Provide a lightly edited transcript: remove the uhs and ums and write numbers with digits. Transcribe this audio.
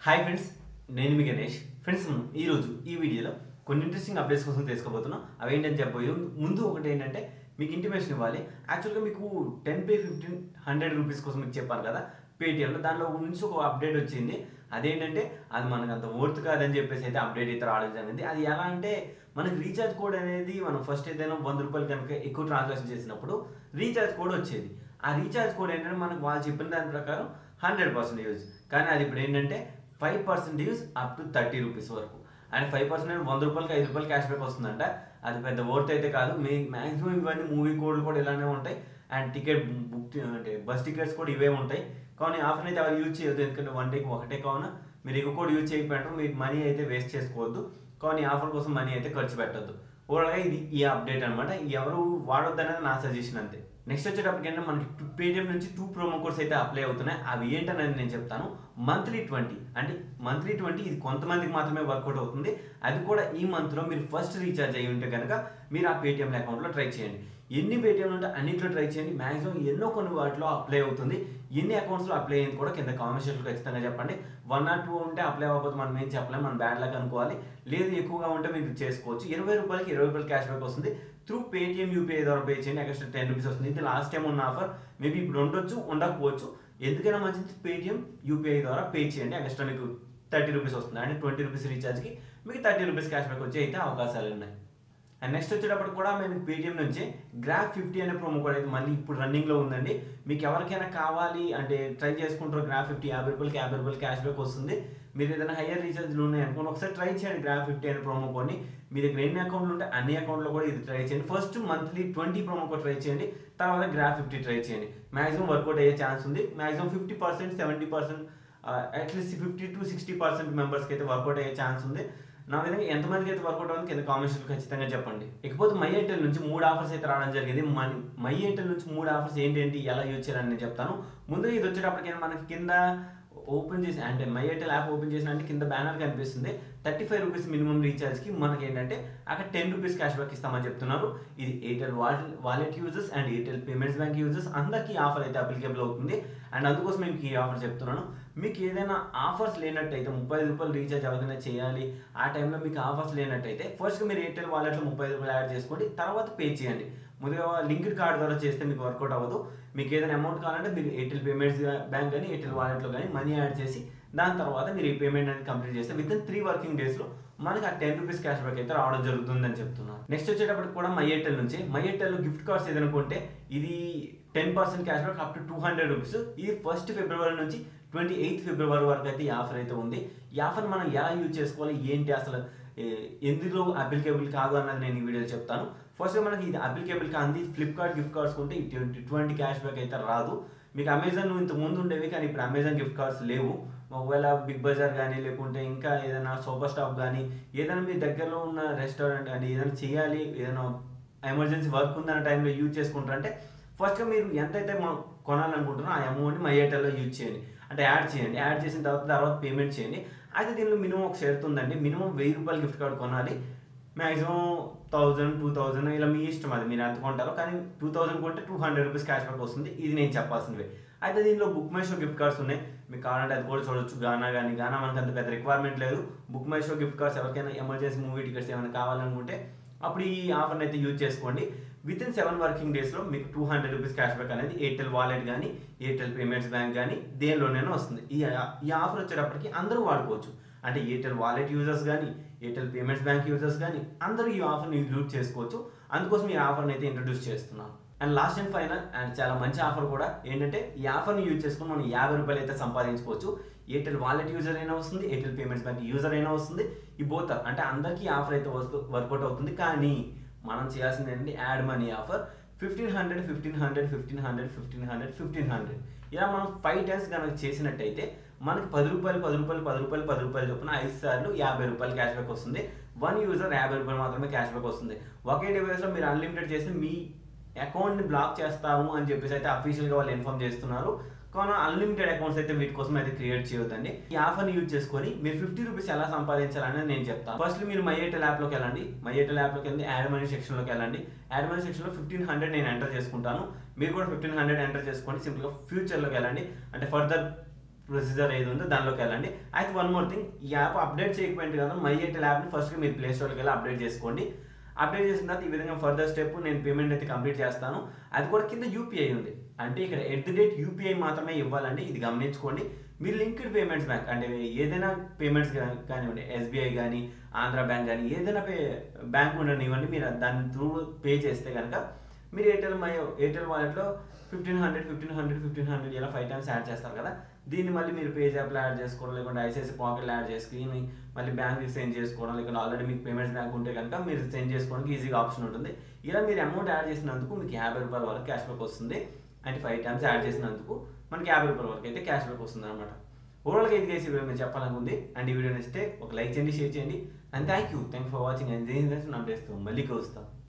Hi friends, నేను మీ Ganesh. Friends, ఈరోజు ఈ వీడియోలో కొన్ని ఇంట్రెస్టింగ్ అప్డేట్స్ కోసం తెలుసుకోబోతున్నాం. అవి ఏంటని చెప్పబోయే ముందు ఒకటి ఏంటంటే మీకు ఇంటిమేషన్ ఇవ్వాలి. యాక్చువల్గా మీకు 10 పే 100 రూపీస్ కోసం మీకు చెప్పాను కదా పేటిఎంలో, దానిలో నుంచి ఒక అప్డేట్ వచ్చింది. అదేంటంటే అది మనకు అంత వర్త్ కాదని చెప్పేసి అయితే అప్డేట్ అయితే రావడం జరిగింది. అది ఎలా అంటే మనకి రీఛార్జ్ కోడ్ అనేది మనం ఫస్ట్ ఏదైనా ₹100 కనుక ఎక్కువ ట్రాన్సాక్షన్ చేసినప్పుడు రీఛార్జ్ కోడ్ వచ్చేది. ఆ రీఛార్జ్ కోడ్ ఏంటంటే మనకు వాళ్ళు చెప్పిన దాని ప్రకారం 100% యూజ్, కానీ అది ఇప్పుడు ఏంటంటే 5% యూజ్ అప్ టు 30 రూపీస్ వరకు. అండ్ 5% ₹100కి ₹5 క్యాష్ బ్యాక్ వస్తుందంట. అది పెద్ద వర్త్ అయితే కాదు. మ్యాక్సిమం ఇవన్నీ మూవీ కోడ్లు కూడా ఇలానే ఉంటాయి. అండ్ టికెట్ బుక్ అంటే బస్ టికెట్స్ కూడా ఇవే ఉంటాయి. కానీ ఆఫర్ అయితే ఎవరు యూజ్ చేయొద్దు, ఎందుకంటే వన్ డేకి ఒకటే కావున మీరు ఎక్కువ కూడా యూజ్ చేయకపోయారు. మీకు మనీ అయితే వేస్ట్ చేసుకోవద్దు, కానీ ఆఫర్ కోసం మనీ అయితే ఖర్చు పెట్టద్దు. ఓవరాల్గా ఇది ఈ అప్డేట్ అనమాట. ఎవరు వాడొద్దు అనేది నా సజెషన్ అంతే. నెక్స్ట్ వచ్చేటప్పటికి ఏంటంటే మనకి పేటిఎం నుంచి 2 ప్రోమో కోడ్స్ అయితే అప్లై అవుతున్నాయి. అవి ఏంటనేది నేను చెప్తాను. మంత్లీ 20 అంటే మంత్లీ 20 ఇది కొంతమందికి మాత్రమే వర్కౌట్ అవుతుంది. అది కూడా ఈ మంత్లో మీరు ఫస్ట్ రీఛార్జ్ అయ్యి ఉంటే కనుక మీరు ఆ పేటిఎం అకౌంట్లో ట్రై చేయండి. ఎన్ని పేటిఎంలు ఉంటే అన్నింటిలో ట్రై చేయండి. మ్యాక్సిమం ఎన్నో కొన్ని వాటిలో అప్లై అవుతుంది. ఎన్ని అకౌంట్స్లో అప్లై అయింది కూడా కింద కామెంట్ సెక్షన్లో ఖచ్చితంగా చెప్పండి. 1 or 2 ఉంటే అప్లై అవ్వకపోతే మనం ఏం చెప్పలేము, మనం బ్యాడ్ లక్ అనుకోవాలి. లేదు ఎక్కువగా ఉంటే మీరు చేసుకోవచ్చు. ₹20కి ₹20 క్యాష్ బ్యాక్ వస్తుంది. త్రూ పేటిఎం యూపీఐ ద్వారా పే చేయండి, ఎక్స్ట్రా 10 రూపీస్ వస్తుంది. ఇది లాస్ట్ టైం ఉన్న ఆఫర్, మేబీ ఇప్పుడు ఉండొచ్చు ఉండకపోవచ్చు. ఎందుకైనా మంచిది పేటిఎం యూపీఐ ద్వారా పే చేయండి, ఎక్స్ట్రా మీకు 30 రూపీస్ వస్తుంది. అంటే 20 రూపీస్ రీఛార్జ్కి మీకు 30 రూపీస్ క్యాష్ బ్యాక్ వచ్చే అయితే అవకాశాలు ఉన్నాయి. అండ్ నెక్స్ట్ వచ్చేటప్పుడు కూడా మేము పేటిఎం నుంచి గ్రాఫ్ 50 అనే ప్రోమో కోడ్ అయితే మళ్ళీ ఇప్పుడు రన్నింగ్లో ఉందండి. మీకు ఎవరికైనా కావాలి అంటే ట్రై చేసుకుంటారు. గ్రాఫ్ 50 ₹50కి ₹50 క్యాష్ బ్యాక్ వస్తుంది. మీరు ఏదైనా హయ్యర్ రీఛార్జ్లు ఉన్నాయి అనుకోండి, ఒకసారి ట్రై చేయండి గ్రాఫ్ 50 అనే ప్రోమో కోడ్ని. మీ దగ్గర ఎన్ని అకౌంట్లు ఉంటే అన్ని అకౌంట్లో కూడా ఇది ట్రై చేయండి. First monthly 20 promo code try చేయండి, తర్వాత గ్రాఫ్ 50 ట్రై చేయండి. మ్యాక్సిమం వర్కౌట్ అయ్యే ఛాన్స్ ఉంది. మ్యాక్సిమం 50%, 70%, అట్లీస్ట్ 50 to 60% మెంబర్స్కి అయితే వర్కౌట్ అయ్యే ఛాన్స్ ఉంది. నా విధంగా ఎంతమందికి అయితే వర్కౌట్ అవుతుంది కింద కామెంట్స్లో ఖచ్చితంగా చెప్పండి. ఇకపోతే మై ఎయిర్టెల్ నుంచి 3 ఆఫర్స్ అయితే రావడం జరిగింది. మై ఎయిర్టెల్ నుంచి 3 ఆఫర్స్ ఏంటి ఎలా యూజ్ చేయాలని నేను చెప్తాను. ముందుగా ఇది వచ్చేటప్పటికైనా మనకి కింద ఓపెన్ చేసి అంటే మై ఎయిర్టెల్ యాప్ ఓపెన్ చేసిన అంటే కింద బ్యానర్ కనిపిస్తుంది. 35 రూపీస్ మినిమం రీఛార్జ్కి మనకి ఏంటంటే అక్కడ 10 రూపీస్ క్యాష్ బ్యాక్ ఇస్తామని చెప్తున్నారు. ఇది Airtel wallet users and Airtel payments bank users అందరికీ ఆఫర్ అయితే అప్లికేబుల్ అవుతుంది. అండ్ అందుకోసం మీకు ఈ ఆఫర్ చెప్తున్నాను. మీకు ఏదైనా ఆఫర్స్ లేనట్టయితే ₹30 రీఛార్జ్ ఎవరికైనా చేయాలి, ఆ టైంలో మీకు ఆఫర్స్ లేనట్టయితే ఫస్ట్ మీరు ఎయిర్టెల్ వాలెట్లో ₹30 యాడ్ చేసుకోండి, తర్వాత పే చేయండి. ముందుగా లింక్డ్ కార్డ్ ద్వారా చేస్తే మీకు వర్కౌట్ అవ్వదు. మీకు ఏదైనా అమౌంట్ కావాలంటే మీరు ఎయిర్టెల్ పేమెంట్స్ బ్యాంక్ కానీ ఎయిర్టెల్ వాలెట్లో కానీ మనీ యాడ్ చేసి దాని తర్వాత మీరు ఈ పేమెంట్ అనేది కంప్లీట్ చేస్తే విత్ ఇన్ 3 వర్కింగ్ డేస్లో మనకి ఆ 10 రూపీస్ క్యాష్ బ్యాక్ అయితే రావడం జరుగుతుందని చెప్తున్నారు. నెక్స్ట్ వచ్చేటప్పటికి కూడా మై ఎయిర్టెల్ నుంచి మై ఎయిర్టెల్లో గిఫ్ట్ కార్డ్స్ ఏదైనా కొంటే ఇది 10% cash back up to 200 rupees. ఇది 1 ఫిబ్రవరి నుంచి 28 ఫిబ్రవరి వరకు అయితే ఈ ఆఫర్ అయితే ఉంది. ఈ ఆఫర్ మనం ఎలా యూజ్ చేసుకోవాలి, ఏంటి అసలు ఎందులో అప్లికేబుల్ కాదు అన్నది నేను ఈ వీడియోలో చెప్తాను. ఫస్ట్ మనకి ఇది అప్లికేబుల్ కాదు. ఫ్లిప్కార్ట్ గిఫ్ట్ కార్డ్స్ కొంటే ఇటువంటి క్యాష్ బ్యాక్ అయితే రాదు. మీకు అమెజాన్ ఇంత ముందు ఉండేవి, కానీ ఇప్పుడు అమెజాన్ గిఫ్ట్ కార్డ్స్ లేవు. ఒకవేళ బిగ్ బజార్ కానీ లేకుంటే ఇంకా ఏదైనా సూపర్ స్టాప్ కానీ ఏదైనా మీ దగ్గరలో ఉన్న రెస్టారెంట్ కానీ ఏదైనా చేయాలి, ఏదైనా ఎమర్జెన్సీ వర్క్ ఉందన్న టైంలో యూజ్ చేసుకుంటారంటే ఫస్ట్గా మీరు ఎంతైతే మనం కొనాలనుకుంటున్నారో ఆ అమౌంట్ని మై ఎయిర్టెల్లో యూజ్ చేయండి, అంటే యాడ్ చేయండి. యాడ్ చేసిన తర్వాత పేమెంట్ చేయండి. అయితే దీనిలో మినిమం ఒక షరతు ఉందండి. మినిమం ₹1000 గిఫ్ట్ కార్డ్ కొనాలి. మ్యాక్సిమం 1000, 2000 ఇలా మీ ఇష్టం, అది మీరు ఎంత కొంటారో. కానీ 2000 కొంటే 200 రూపీస్ క్యాష్ బ్యాక్ వస్తుంది. ఇది నేను చెప్పాల్సినవే. అయితే దీనిలో book my show gift cards ఉన్నాయి. మీకు కావాలంటే అది కూడా చూడొచ్చు. గానా మనకు అంత పెద్ద రిక్వైర్మెంట్ లేదు. Book my show gift cards ఎవరికైనా ఎమర్జెన్సీ మూవీ టికెట్స్ ఏమైనా కావాలనుకుంటే అప్పుడు ఈ ఆఫర్ని అయితే యూజ్ చేసుకోండి. విత్ ఇన్ 7 వర్కింగ్ డేస్లో మీకు 200 రూపీస్ క్యాష్ బ్యాక్ అనేది ఎయిర్టెల్ వాలెట్ కానీ ఎయిర్టెల్ పేమెంట్స్ బ్యాంక్ కానీ దేనిలోనైనా వస్తుంది. ఈ ఆఫర్ వచ్చేటప్పటికి అందరూ వాడుకోవచ్చు. అంటే ఎయిర్టెల్ వాలెట్ యూజర్స్ కానీ ఎయిర్టెల్ పేమెంట్స్ బ్యాంక్ యూజర్స్ కానీ అందరూ ఈ ఆఫర్ని యూజ్ చేసుకోవచ్చు. అందుకోసం ఈ ఆఫర్ని అయితే ఇంట్రడ్యూస్ చేస్తున్నాను. And last and final and చాలా మంచి ఆఫర్ కూడా ఏంటంటే ఈ ఆఫర్ని యూజ్ చేసుకుని మనం ₹50 అయితే సంపాదించుకోవచ్చు. ఎయిర్టెల్ వాలెట్ యూజర్ అయినా వస్తుంది, ఎయిర్టెల్ పేమెంట్స్ బ్యాంక్ యూజర్ అయినా వస్తుంది. ఈ బోత్ అంటే అందరికీ ఆఫర్ అయితే వర్కౌట్ అవుతుంది. కానీ మనం చేయాల్సింది ఏంటంటే యాడ్ మనీ ఆఫర్ 1500, 1500, 1500, 1500, 1500 ఇలా మనం 5 టైమ్స్ కనుక చేసినట్టయితే మనకి ₹10 చొప్పున 5 సార్లు ₹50 క్యాష్ బ్యాక్ వస్తుంది. 1 యూజర్ ₹50 మాత్రమే క్యాష్ బ్యాక్ వస్తుంది. ఒకే డివైస్లో మీరు అన్లిమిటెడ్ చేసి మీ అకౌంట్ని బ్లాక్ చేస్తాము అని చెప్పేసి అయితే అఫీషియల్గా వాళ్ళు ఇన్ఫార్మ్ చేస్తున్నారు. కానీ అన్లిమిటెడ్ అకౌంట్స్ అయితే వీటి కోసం అయితే క్రియేట్ చేయొద్దండి. ఈ ఆఫర్ని యూజ్ చేసుకొని మీరు ₹50 ఎలా సంపాదించాలనేది నేను చెప్తాను. ఫస్ట్ మీరు మై ఎయిర్టెల్ యాప్లోకి వెళ్ళండి. మై ఎయిర్టెల్ యాప్లోకి వెళ్ళి యాడ్ మనీ సెక్షన్లోకి వెళ్ళండి. యాడ్ మనీ సెక్షన్లో 1500 నేను ఎంటర్ చేసుకుంటాను. మీరు కూడా 1500 ఎంటర్ చేసుకోండి. సింపుల్గా ఫ్యూచర్లోకి వెళ్ళండి. అంటే ఫర్దర్ ప్రొసీజర్ ఏది ఉందో దానిలోకి వెళ్ళండి. అయితే వన్ మోర్ థింగ్, ఈ యాప్ అప్డేట్ చేయకపోయింది కదా, మై ఎయిర్టెల్ యాప్ని ఫస్ట్గా మీరు ప్లే స్టోర్కి వెళ్ళి అప్డేట్ చేసుకోండి. అప్డేట్ చేసిన తర్వాత ఈ విధంగా ఫర్దర్ స్టెప్ నేను పేమెంట్ అయితే కంప్లీట్ చేస్తాను. అది కూడా కింద యూపీఐ ఉంది, అంటే ఇక్కడ @యూపీఐ మాత్రమే ఇవ్వాలండి, ఇది గమనించుకోండి. మీరు లింక్డ్ పేమెంట్స్ బ్యాంక్ అంటే ఏదైనా పేమెంట్స్ కానివ్వండి, ఎస్బీఐ కానీ ఆంధ్ర బ్యాంక్ కానీ ఏదైనా బ్యాంక్ ఉండనివ్వండి, మీరు దాని త్రూ పే చేస్తే కనుక మీరు ఎయిర్టెల్ వాలెట్లో 1500 ఇలా 5 టైమ్స్ యాడ్ చేస్తారు కదా, దీన్ని మళ్ళీ మీరు పేజాప్లో యాడ్ చేసుకోవడం, లేకుంటే ఐసిఐసి పాకెట్లో యాడ్ చేసుకుని మళ్ళీ బ్యాంక్కి సెండ్ చేసుకోవడం, లేకుంటే ఆల్రెడీ మీకు పేమెంట్స్ బ్యాంక్ ఉంటే కనుక మీరు సెండ్ చేసుకోవడానికి ఈజీగా ఆప్షన్ ఉంటుంది. ఇలా మీరు అమౌంట్ యాడ్ చేసినందుకు మీకు ₹50 వరకు క్యాష్ బ్యాక్ వస్తుంది. అంటే 5 టైమ్స్ యాడ్ చేసినందుకు మనకి ₹50 వరకు అయితే క్యాష్ బ్యాక్ వస్తుంది అనమాట. ఓవరాల్గా ఇది చేసి వీడియో మీరు చెప్పాలనుకుంది. అండ్ ఈ వీడియో నచ్చితే ఒక లైక్ చేయండి, షేర్ చేయండి. And thank you for watching. And దేని అప్డేట్స్ మళ్ళీ కలుస్తాం.